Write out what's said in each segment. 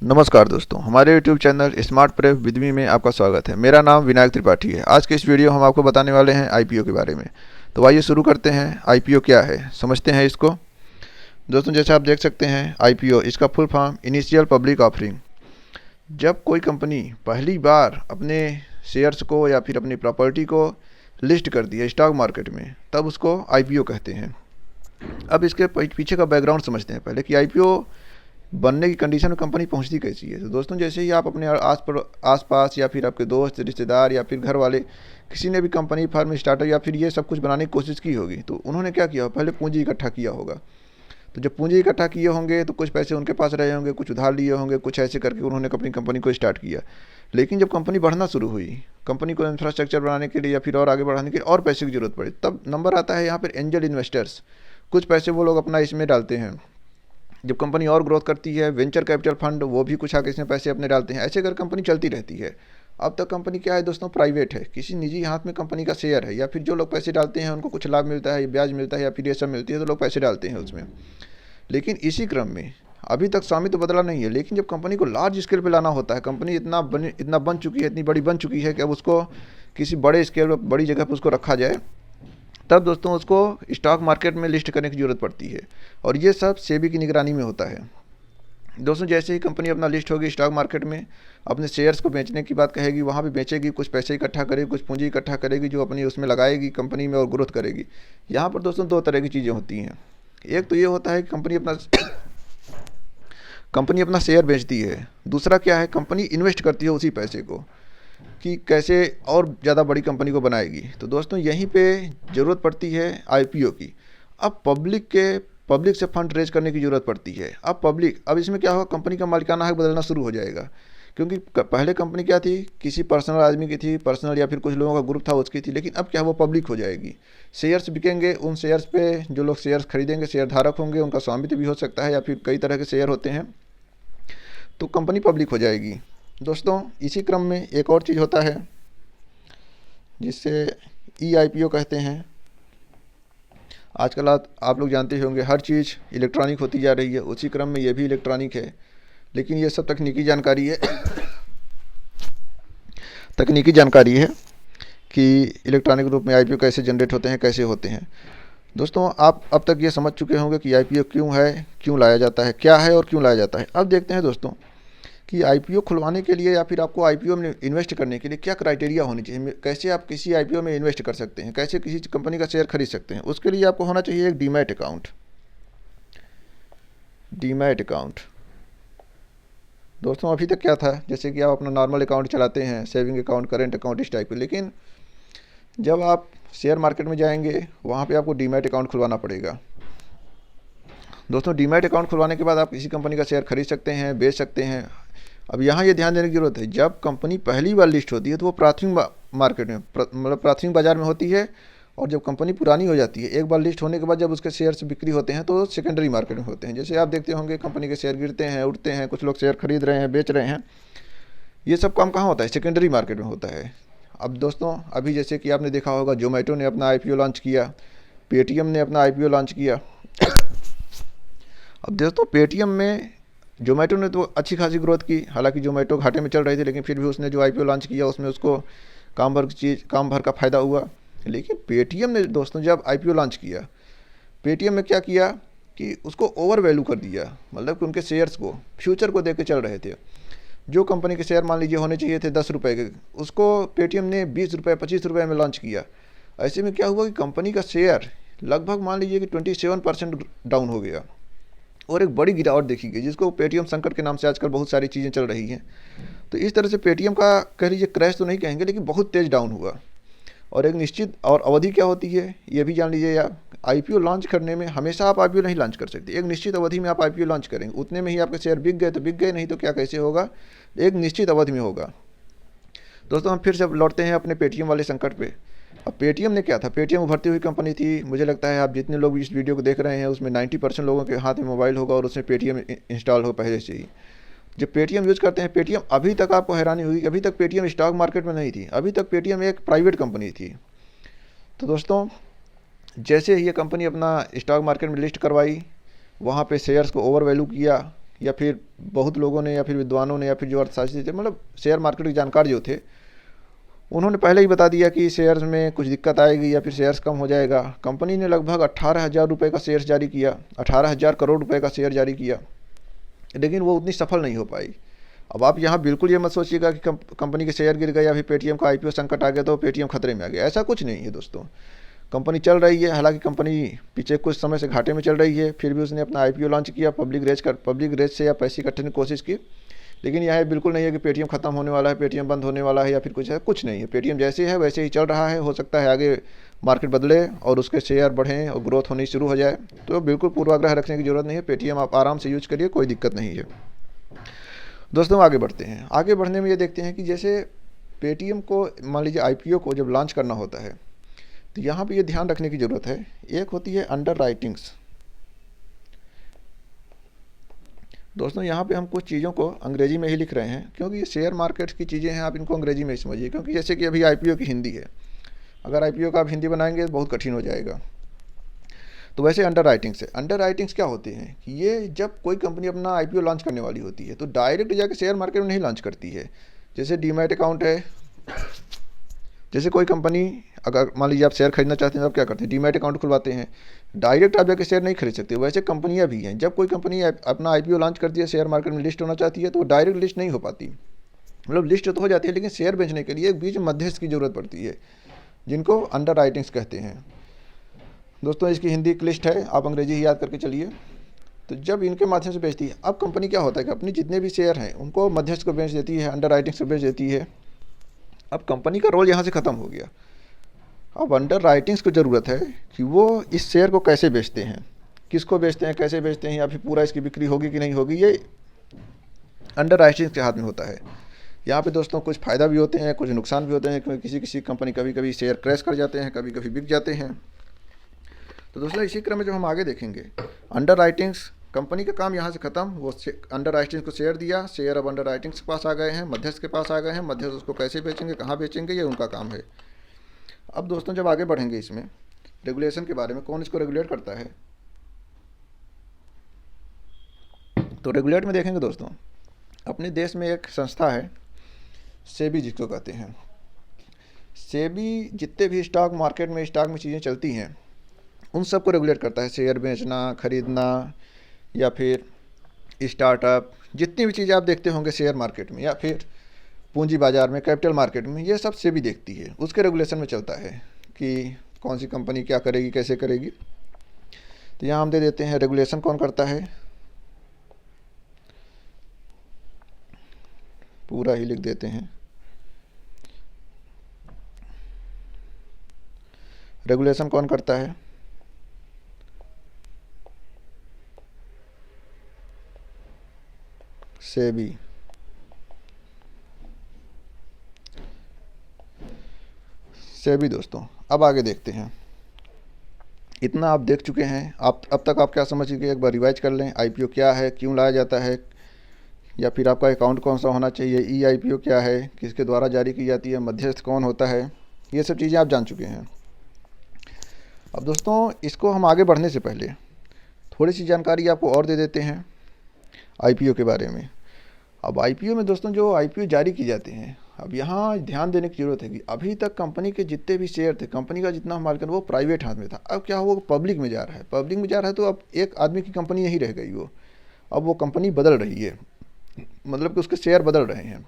नमस्कार दोस्तों, हमारे YouTube channel smart prep with me में आपका स्वागत है। मेरा नाम विनायक त्रिपाठी है। आज के इस वीडियो हम आपको बताने वाले हैं आईपीओ के बारे में। तो आइए शुरू करते हैं। आईपीओ क्या है, समझते हैं इसको। दोस्तों, जैसे आप देख सकते हैं, आईपीओ इसका full form initial public offering. जब कोई कंपनी पहली बार अपने शेयर्स को या फिर अपनी प्रॉपर्टी को लिस्ट करती है स्टॉक मार्केट में, तब उसको आईपीओ कहते हैं। अब इसके पीछे का बैकग्राउंड समझते हैं पहले कि आईपीओ बनने की कंडीशन में कंपनी पहुंचती कैसी है। तो दोस्तों, जैसे ही आप अपने आस पास या फिर आपके दोस्त रिश्तेदार या फिर घर वाले किसी ने भी कंपनी फार्म स्टार्टअप या फिर ये सब कुछ बनाने की कोशिश की होगी, तो उन्होंने क्या किया, पहले पूंजी इकट्ठा किया होगा। तो जब पूंजी इकट्ठा किए होंगे तो कुछ पैसे उनके पास रहे होंगे, कुछ उधार लिए होंगे, कुछ ऐसे करके उन्होंने अपनी कंपनी को स्टार्ट किया। लेकिन जब कंपनी बढ़ना शुरू हुई, कंपनी को इंफ्रास्ट्रक्चर बनाने के लिए या फिर और आगे बढ़ाने के लिए और पैसे की जरूरत पड़ी, तब नंबर आता है यहाँ पर एंजल इन्वेस्टर्स। कुछ पैसे वो लोग अपना इसमें डालते हैं। जब कंपनी और ग्रोथ करती है, वेंचर कैपिटल फंड वो भी कुछ आगे इसमें पैसे अपने डालते हैं। ऐसे कर कंपनी चलती रहती है। अब तक कंपनी क्या है दोस्तों, प्राइवेट है, किसी निजी हाथ में कंपनी का शेयर है, या फिर जो लोग पैसे डालते हैं उनको कुछ लाभ मिलता है, ब्याज मिलता है या फिर ये सब मिलती है, तो लोग पैसे डालते हैं उसमें। लेकिन इसी क्रम में अभी तक स्वामित्व तो बदला नहीं है। लेकिन जब कंपनी को लार्ज स्केल पे लाना होता है, कंपनी इतना बन चुकी है, इतनी बड़ी बन चुकी है कि अब उसको किसी बड़े स्केल पर, बड़ी जगह पर उसको रखा जाए, तब दोस्तों उसको स्टॉक मार्केट में लिस्ट करने की ज़रूरत पड़ती है। और ये सब सेबी की निगरानी में होता है। दोस्तों, जैसे ही कंपनी अपना लिस्ट होगी स्टॉक मार्केट में, अपने शेयर्स को बेचने की बात कहेगी, वहाँ पे बेचेगी, कुछ पैसे इकट्ठा करेगी, कुछ पूंजी इकट्ठा करेगी जो अपनी उसमें लगाएगी कंपनी में और ग्रोथ करेगी। यहाँ पर दोस्तों दो तरह की चीज़ें होती हैं। एक तो ये होता है कि कंपनी अपना शेयर बेचती है। दूसरा क्या है, कंपनी इन्वेस्ट करती है उसी पैसे को कि कैसे और ज़्यादा बड़ी कंपनी को बनाएगी। तो दोस्तों, यहीं पे ज़रूरत पड़ती है आईपीओ की। अब पब्लिक से फंड रेज करने की ज़रूरत पड़ती है। अब इसमें क्या होगा, कंपनी का मालिकाना हक बदलना शुरू हो जाएगा। क्योंकि पहले कंपनी क्या थी, किसी पर्सनल आदमी की थी, पर्सनल या फिर कुछ लोगों का ग्रुप था उसकी थी। लेकिन अब क्या, वो पब्लिक हो जाएगी। शेयर्स बिकेंगे, उन शेयर्स पे जो लोग शेयर्स खरीदेंगे, शेयर धारक होंगे, उनका स्वामित्व भी हो सकता है, या फिर कई तरह के शेयर होते हैं, तो कंपनी पब्लिक हो जाएगी। दोस्तों, इसी क्रम में एक और चीज़ होता है जिससे ई आईपीओ कहते हैं। आजकल आप लोग जानते ही होंगे, हर चीज़ इलेक्ट्रॉनिक होती जा रही है, उसी क्रम में ये भी इलेक्ट्रॉनिक है। लेकिन ये सब तकनीकी जानकारी है तकनीकी जानकारी है कि इलेक्ट्रॉनिक रूप में आईपीओ कैसे जनरेट होते हैं, कैसे होते हैं। दोस्तों, आप अब तक ये समझ चुके होंगे कि आईपीओ क्यों है, क्यों लाया जाता है, क्या है और क्यों लाया जाता है। अब देखते हैं दोस्तों कि आईपीओ खुलवाने के लिए या फिर आपको आईपीओ में इन्वेस्ट करने के लिए क्या क्राइटेरिया होनी चाहिए, कैसे आप किसी आईपीओ में इन्वेस्ट कर सकते हैं, कैसे किसी कंपनी का शेयर खरीद सकते हैं। उसके लिए आपको होना चाहिए एक डीमैट अकाउंट। डीमैट अकाउंट दोस्तों, अभी तक क्या था, जैसे कि आप अपना नॉर्मल अकाउंट चलाते हैं, सेविंग अकाउंट, करेंट अकाउंट, इस टाइप के। लेकिन जब आप शेयर मार्केट में जाएंगे, वहाँ पर आपको डीमैट अकाउंट खुलवाना पड़ेगा। दोस्तों, डीमैट अकाउंट खुलवाने के बाद आप किसी कंपनी का शेयर खरीद सकते हैं, बेच सकते हैं। अब यहाँ ये ध्यान देने की ज़रूरत है, जब कंपनी पहली बार लिस्ट होती है तो वो प्राथमिक मार्केट में, मतलब प्राथमिक बाजार में होती है। और जब कंपनी पुरानी हो जाती है, एक बार लिस्ट होने के बाद जब उसके शेयर्स बिक्री होते हैं, तो सेकेंडरी मार्केट में होते हैं। जैसे आप देखते होंगे, कंपनी के शेयर गिरते हैं, उठते हैं, कुछ लोग शेयर खरीद रहे हैं, बेच रहे हैं। ये सब काम कहाँ होता है, सेकेंडरी मार्केट में होता है। अब दोस्तों, अभी जैसे कि आपने देखा होगा, जोमेटो ने अपना आईपीओ लॉन्च किया, पेटीएम ने अपना आईपीओ लॉन्च किया। अब दोस्तों, पेटीएम में जोमेटो ने तो अच्छी खासी ग्रोथ की। हालांकि जोमेटो घाटे में चल रही थी, लेकिन फिर भी उसने जो आईपीओ लॉन्च किया उसमें उसको काम भर का फ़ायदा हुआ। लेकिन पेटीएम ने दोस्तों जब आईपीओ लॉन्च किया, पेटीएम में क्या किया कि उसको ओवर वैल्यू कर दिया। मतलब कि उनके शेयर्स को, फ्यूचर को देख के चल रहे थे। जो कंपनी के शेयर मान लीजिए होने चाहिए थे 10 रुपये के, उसको पेटीएम ने 20 रुपये, 25 रुपये में लॉन्च किया। ऐसे में क्या हुआ कि कंपनी का शेयर लगभग मान लीजिए कि 27% डाउन हो गया और एक बड़ी गिरावट देखी गई, जिसको पेटीएम संकट के नाम से आजकल बहुत सारी चीज़ें चल रही हैं। तो इस तरह से पेटीएम का कह लीजिए क्रैश तो नहीं कहेंगे, लेकिन बहुत तेज़ डाउन हुआ। और एक निश्चित और अवधि क्या होती है ये भी जान लीजिए आप। आईपीओ लॉन्च करने में हमेशा आप आईपीओ नहीं लॉन्च कर सकते। एक निश्चित अवधि में आप आईपीओ लॉन्च करेंगे, उतने में ही आपके शेयर बिक गए तो बिक गए, नहीं तो क्या कैसे होगा, एक निश्चित अवधि में होगा। दोस्तों, हम फिर से लौटते हैं अपने पेटीएम वाले संकट पे। अब पेटीएम ने क्या था, पेटीएम उभरती हुई कंपनी थी। मुझे लगता है आप जितने लोग इस वीडियो को देख रहे हैं उसमें 90% लोगों के हाथ में मोबाइल होगा और उसमें पेटीएम इंस्टॉल हो पहले से ही। जब पेटीएम यूज़ करते हैं, पेटीएम अभी तक आपको हैरानी हुई, अभी तक पेटीएम स्टॉक मार्केट में नहीं थी। अभी तक पेटीएम एक प्राइवेट कंपनी थी। तो दोस्तों, जैसे ही ये कंपनी अपना स्टॉक मार्केट में लिस्ट करवाई, वहाँ पे शेयर्स को ओवर वैल्यू किया, या फिर बहुत लोगों ने या फिर विद्वानों ने या फिर जो अर्थशास्त्री थे, मतलब शेयर मार्केट के जानकार जो थे, उन्होंने पहले ही बता दिया कि शेयर्स में कुछ दिक्कत आएगी या फिर शेयर्स कम हो जाएगा। कंपनी ने लगभग 18,000 रुपये का शेयर जारी किया, 18,000 करोड़ रुपए का शेयर जारी किया, लेकिन वो उतनी सफल नहीं हो पाई। अब आप यहाँ बिल्कुल ये मत सोचिएगा कि कंपनी के शेयर गिर गए या फिर पेटीएम का आईपीओ संकट आ गया तो पेटीएम खतरे में आ गया, ऐसा कुछ नहीं है दोस्तों। कंपनी चल रही है, हालांकि कंपनी पीछे कुछ समय से घाटे में चल रही है, फिर भी उसने अपना आईपीओ लॉन्च किया, पब्लिक रेज से या पैसे इकट्ठे की कोशिश की। लेकिन यह बिल्कुल नहीं है कि पेटीएम खत्म होने वाला है, पेटीएम बंद होने वाला है या फिर कुछ है, कुछ नहीं है। पेटीएम जैसे है वैसे ही चल रहा है। हो सकता है आगे मार्केट बदले और उसके शेयर बढ़ें और ग्रोथ होनी शुरू हो जाए, तो बिल्कुल पूर्वाग्रह रखने की ज़रूरत नहीं है। पेटीएम आप आराम से यूज करिए, कोई दिक्कत नहीं है। दोस्तों आगे बढ़ते हैं। आगे बढ़ने में ये देखते हैं कि जैसे पेटीएम को मान लीजिए आईपीओ को जब लॉन्च करना होता है तो यहाँ पे ये ध्यान रखने की ज़रूरत है। एक होती है अंडर राइटिंग्स। दोस्तों यहाँ पे हम कुछ चीज़ों को अंग्रेजी में ही लिख रहे हैं क्योंकि ये शेयर मार्केट की चीज़ें हैं, आप इनको अंग्रेजी में ही समझिए। क्योंकि जैसे कि अभी आईपीओ की हिंदी है, अगर आईपीओ का आप हिंदी बनाएंगे तो बहुत कठिन हो जाएगा। तो वैसे अंडर राइटिंग्स है। अंडर राइटिंग्स क्या होते हैं कि ये जब कोई कंपनी अपना आईपीओ लॉन्च करने वाली होती है तो डायरेक्ट जाकर शेयर मार्केट में नहीं लॉन्च करती है। जैसे डीमैट अकाउंट है, जैसे कोई कंपनी अगर मान लीजिए आप शेयर खरीदना चाहते हैं तो आप क्या करते हैं, डीमैट अकाउंट खुलवाते हैं। डायरेक्ट आप जाके शेयर नहीं खरीद सकते। वैसे कंपनियां भी हैं, जब कोई कंपनी अपना आईपीओ लॉन्च करती है, शेयर मार्केट में लिस्ट होना चाहती है तो डायरेक्ट लिस्ट नहीं हो पाती। मतलब लिस्ट तो हो जाती है लेकिन शेयर बेचने के लिए एक बीच मध्यस्थ की ज़रूरत पड़ती है, जिनको अंडर राइटिंग्स कहते हैं। दोस्तों इसकी हिंदी की लिस्ट है, आप अंग्रेजी ही याद करके चलिए। तो जब इनके माध्यम से बेचती है, अब कंपनी क्या होता है कि अपनी जितने भी शेयर हैं उनको मध्यस्थ को बेच देती है, अंडर राइटिंग्स को बेच देती है। अब कंपनी का रोल यहाँ से ख़त्म हो गया। अब अंडर राइटिंग्स को ज़रूरत है कि वो इस शेयर को कैसे बेचते हैं, किसको बेचते हैं, कैसे बेचते हैं, या फिर पूरा इसकी बिक्री होगी कि नहीं होगी, ये अंडर राइटिंग्स के हाथ में होता है। यहाँ पे दोस्तों कुछ फ़ायदा भी होते हैं, कुछ नुकसान भी होते हैं, क्योंकि किसी किसी कंपनी कभी कभी शेयर क्रैश कर जाते हैं, कभी कभी बिक जाते हैं। तो दोस्तों इसी क्रम में जो हम आगे देखेंगे, अंडर राइटिंग्स कंपनी का काम यहाँ से ख़त्म। वो अंडर राइटिंग्स को शेयर दिया, शेयर अब अंडर राइटिंग्स के पास आ गए हैं, मध्यस्थ के पास आ गए हैं। मध्यस्थ उसको कैसे बेचेंगे, कहाँ बेचेंगे, ये उनका काम है। अब दोस्तों जब आगे बढ़ेंगे इसमें रेगुलेशन के बारे में, कौन इसको रेगुलेट करता है, तो रेगुलेट में देखेंगे दोस्तों, अपने देश में एक संस्था है सेबी, जिसको कहते हैं। सेबी जितने भी स्टॉक मार्केट में चीज़ें चलती हैं उन सबको रेगुलेट करता है। शेयर बेचना, खरीदना या फिर स्टार्टअप, जितनी भी चीज़ें आप देखते होंगे शेयर मार्केट में या फिर पूंजी बाजार में, कैपिटल मार्केट में, ये सब सेबी देखती है। उसके रेगुलेशन में चलता है कि कौन सी कंपनी क्या करेगी, कैसे करेगी। तो यहाँ हम दे देते हैं रेगुलेशन कौन करता है, पूरा ही लिख देते हैं। रेगुलेशन कौन करता है, सेबी। सेबी दोस्तों अब आगे देखते हैं। इतना आप देख चुके हैं, आप अब तक आप क्या समझ चुके हैं, एक बार रिवाइज कर लें। आईपीओ क्या है, क्यों लाया जाता है, या फिर आपका अकाउंट कौन सा होना चाहिए, ई आईपीओ क्या है, किसके द्वारा जारी की जाती है, मध्यस्थ कौन होता है, ये सब चीज़ें आप जान चुके हैं। अब दोस्तों इसको हम आगे बढ़ने से पहले थोड़ी सी जानकारी आपको और दे देते हैं आईपीओ के बारे में। अब आईपीओ में दोस्तों जो आईपीओ जारी की जाते हैं, अब यहाँ ध्यान देने की ज़रूरत है कि अभी तक कंपनी के जितने भी शेयर थे, कंपनी का जितना मालिकान, वो प्राइवेट हाथ में था। अब क्या हुआ, पब्लिक में जा रहा है। पब्लिक में जा रहा है तो अब एक आदमी की कंपनी नहीं रह गई वो, अब वो कंपनी बदल रही है, मतलब कि उसके शेयर बदल रहे हैं।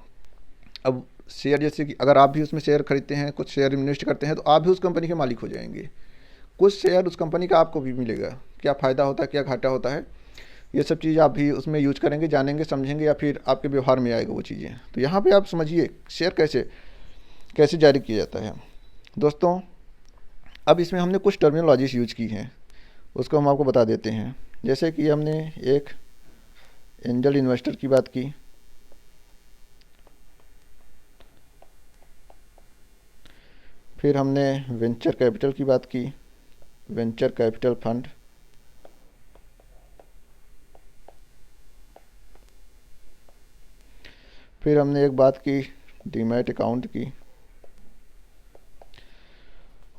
अब शेयर जैसे कि अगर आप भी उसमें शेयर खरीदते हैं, कुछ शेयर इन्वेस्ट करते हैं, तो आप भी उस कंपनी के मालिक हो जाएंगे। कुछ शेयर उस कंपनी का आपको भी मिलेगा। क्या फ़ायदा होता है, क्या घाटा होता है, ये सब चीज़ आप भी उसमें यूज करेंगे, जानेंगे, समझेंगे, या फिर आपके व्यवहार में आएगा वो चीज़ें। तो यहाँ पे आप समझिए शेयर कैसे कैसे जारी किया जाता है दोस्तों। अब इसमें हमने कुछ टर्मिनोलॉजीज यूज की हैं, उसको हम आपको बता देते हैं। जैसे कि हमने एक एंजल इन्वेस्टर की बात की, फिर हमने वेंचर कैपिटल की बात की, वेंचर कैपिटल फंड, फिर हमने एक बात की डीमैट अकाउंट की।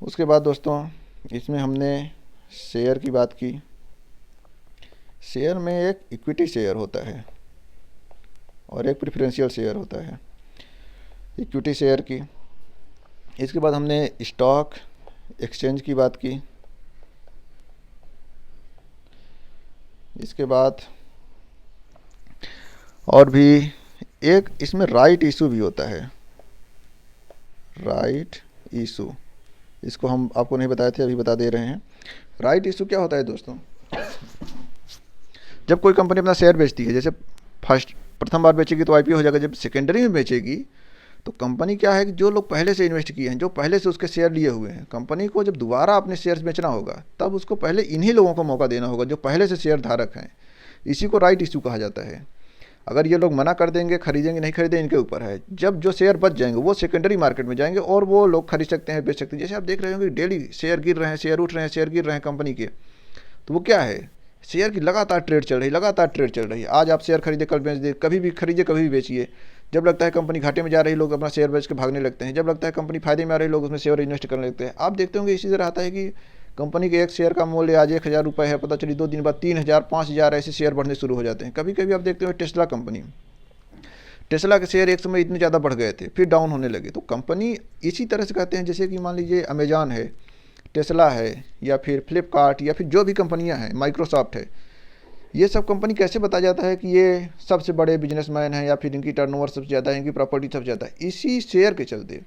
उसके बाद दोस्तों इसमें हमने शेयर की बात की। शेयर में एक इक्विटी शेयर होता है, और एक प्रेफरेंशियल शेयर होता है इक्विटी शेयर की। इसके बाद हमने स्टॉक एक्सचेंज की बात की। इसके बाद और भी एक इसमें राइट इशू भी होता है, राइट इशू। इसको हम आपको नहीं बताए थे, अभी बता दे रहे हैं। राइट इशू क्या होता है दोस्तों? जब कोई कंपनी अपना शेयर बेचती है, जैसे प्रथम बार बेचेगी तो आईपीओ हो जाएगा। जब सेकेंडरी में बेचेगी तो कंपनी क्या है कि जो लोग पहले से इन्वेस्ट किए हैं, जो पहले से उसके शेयर लिए हुए हैं, कंपनी को जब दोबारा अपने शेयर्स बेचना होगा तब उसको पहले इन्हीं लोगों को मौका देना होगा जो पहले से शेयर धारक हैं। इसी को राइट इशू कहा जाता है। अगर ये लोग मना कर देंगे, खरीदेंगे नहीं खरीदेंगे इनके ऊपर है। जब जो शेयर बच जाएंगे वो सेकेंडरी मार्केट में जाएंगे और वो लोग खरीद सकते हैं, बेच सकते हैं। जैसे आप देख रहे होंगे डेली शेयर गिर रहे हैं, शेयर उठ रहे हैं, शेयर गिर रहे हैं कंपनी के, तो वो क्या है, शेयर की लगातार ट्रेड चल रही है, लगातार ट्रेड चल रही है। आज आप शेयर खरीदे कल बेच दे, कभी भी खरीदे कभी भी बेचिए। जब लगता है कंपनी घाटे में जा रही है, लोग अपना शेयर बेच के भागने लगते हैं। जब लगता है कंपनी फायदे में आ रही है, लोग उसमें शेयर इन्वेस्ट करने लगते हैं। आप देखते होंगे इसी तरह आता है कि कंपनी के एक शेयर का मूल्य आज 1,000 रुपये है, पता चली 2 दिन बाद 3,000, 5,000 ऐसे शेयर बढ़ने शुरू हो जाते हैं। कभी कभी आप देखते हो टेस्ला कंपनी, टेस्ला के शेयर एक समय इतने ज़्यादा बढ़ गए थे, फिर डाउन होने लगे। तो कंपनी इसी तरह से कहते हैं, जैसे कि मान लीजिए अमेजॉन है, टेस्ला है, या फिर फ्लिपकार्ट, या फिर जो भी कंपनियां हैं, माइक्रोसॉफ्ट है, ये सब कंपनी कैसे बताया जाता है कि ये सबसे बड़े बिजनेसमैन हैं या फिर इनकी टर्नओवर सबसे ज़्यादा है, इनकी प्रॉपर्टी सबसे ज़्यादा है? इसी शेयर के चलते।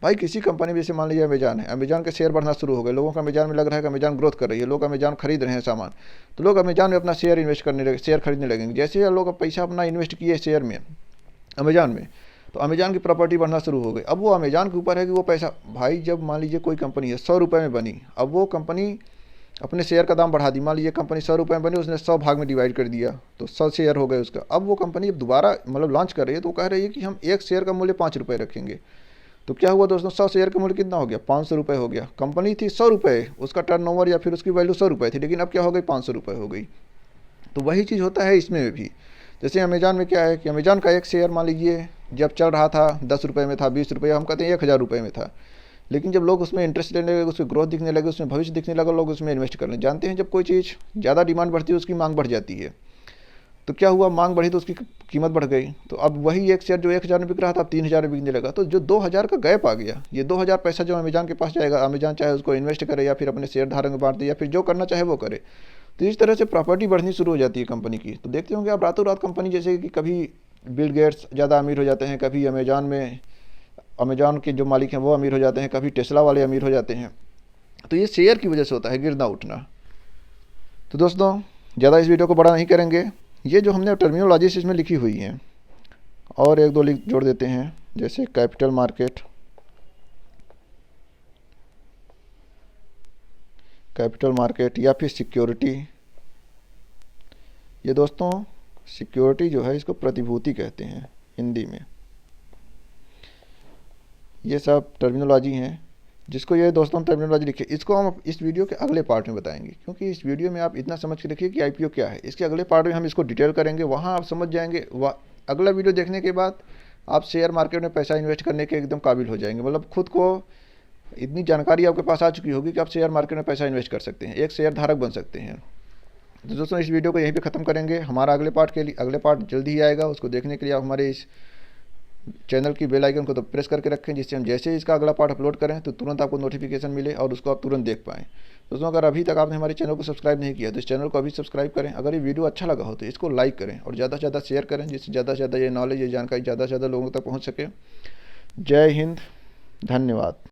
भाई किसी कंपनी में जैसे मान लीजिए अमेजॉन है, अमेजॉन के शेयर बढ़ना शुरू हो गए, लोगों का अमेजॉन में लग रहा है कि अमेजॉन ग्रोथ कर रही है, लोग अमेजॉन खरीद रहे हैं सामान, तो लोग अमेजॉन में अपना शेयर इन्वेस्ट करने लगे, शेयर खरीदने लगेंगे। जैसे लोग पैसा अपना इन्वेस्ट किए शेयर में, अमेजॉन में, तो अमेजॉन की प्रॉपर्टी बढ़ना शुरू हो गई। अब वो अमेजॉन के ऊपर है कि वो पैसा, भाई जब मान लीजिए कोई कंपनी है 100 रुपये में बनी, अब वो कंपनी अपने शेयर का दाम बढ़ा दी। मान लीजिए कंपनी 100 रुपये में बनी, उसने 100 भाग में डिवाइड कर दिया, तो 100 शेयर हो गए उसका। अब वो कंपनी जब दोबारा मतलब लॉन्च कर रही है तो कह रही है कि हम एक शेयर का मूल्य 5 रुपये रखेंगे। तो क्या हुआ दोस्तों, 100 शेयर का मूल्य कितना हो गया? 500 रुपये हो गया। कंपनी थी 100 रुपये, उसका टर्नओवर या फिर उसकी वैल्यू 100 रुपये थी, लेकिन अब क्या हो गई, 500 रुपये हो गई। तो वही चीज़ होता है इसमें भी। जैसे अमेजॉन में क्या है कि अमेजॉन का एक शेयर मान लीजिए जब चल रहा था 10 रुपये में था, 20 रुपये, हम कहते हैं 1,000 रुपये में था, लेकिन जब लोग उसमें इंटरेस्ट लेने लगे, उसमें ग्रोथ दिखने लगे, उसमें भविष्य दिखने लगा, लोग उसमें इन्वेस्ट करने। जानते हैं जब कोई चीज़ ज़्यादा डिमांड बढ़ती है उसकी मांग बढ़ जाती है। तो क्या हुआ, मांग बढ़ी तो उसकी कीमत बढ़ गई। तो अब वही एक शेयर जो 1,000 में बिक रहा था अब 3,000 में बिकने लगा। तो जो 2,000 का गैप आ गया, ये 2,000 पैसा जो अमेजॉन के पास जाएगा, अमेजॉन चाहे उसको इन्वेस्ट करे या फिर अपने शेयर धारक में बांट दे या फिर जो करना चाहे वो करे। तो इस तरह से प्रॉपर्टी बढ़नी शुरू हो जाती है कंपनी की। तो देखते होंगे आप रातों रात कंपनी, जैसे कि कभी बिल गेट्स ज़्यादा अमीर हो जाते हैं, कभी अमेजॉन के जो मालिक हैं वो अमीर हो जाते हैं, कभी टेस्ला वाले अमीर हो जाते हैं। तो ये शेयर की वजह से होता है गिरना उठना। तो दोस्तों ज़्यादा इस वीडियो को बड़ा नहीं करेंगे। ये जो हमने टर्मिनोलॉजीज इसमें लिखी हुई हैं और एक दो लिंक जोड़ देते हैं, जैसे कैपिटल मार्केट या फिर सिक्योरिटी। ये दोस्तों सिक्योरिटी जो है इसको प्रतिभूति कहते हैं हिंदी में। ये सब टर्मिनोलॉजी हैं, जिसको ये दोस्तों टर्मिनोलॉजी लिखिए। इसको हम इस वीडियो के अगले पार्ट में बताएंगे, क्योंकि इस वीडियो में आप इतना समझ के रखिए कि आईपीओ क्या है। इसके अगले पार्ट में हम इसको डिटेल करेंगे, वहाँ आप समझ जाएंगे। अगला वीडियो देखने के बाद आप शेयर मार्केट में पैसा इन्वेस्ट करने के एकदम काबिल हो जाएंगे। मतलब खुद को इतनी जानकारी आपके पास आ चुकी होगी कि आप शेयर मार्केट में पैसा इन्वेस्ट कर सकते हैं, एक शेयर धारक बन सकते हैं। तो दोस्तों इस वीडियो को यहीं पे ख़त्म करेंगे। हमारा अगले पार्ट जल्दी ही आएगा। उसको देखने के लिए आप हमारे इस चैनल की बेल आइकन को तो प्रेस करके रखें, जिससे हम जैसे ही इसका अगला पार्ट अपलोड करें तो तुरंत आपको नोटिफिकेशन मिले और उसको आप तुरंत देख पाएँ। दोस्तों अगर अभी तक आपने हमारे चैनल को सब्सक्राइब नहीं किया तो इस चैनल को अभी सब्सक्राइब करें। अगर ये वीडियो अच्छा लगा हो तो इसको लाइक करें और ज़्यादा से ज़्यादा शेयर करें, जिससे ज़्यादा से ज़्यादा ये नॉलेज, ये जानकारी ज़्यादा से ज़्यादा लोगों तक पहुँच सके। जय हिंद, धन्यवाद।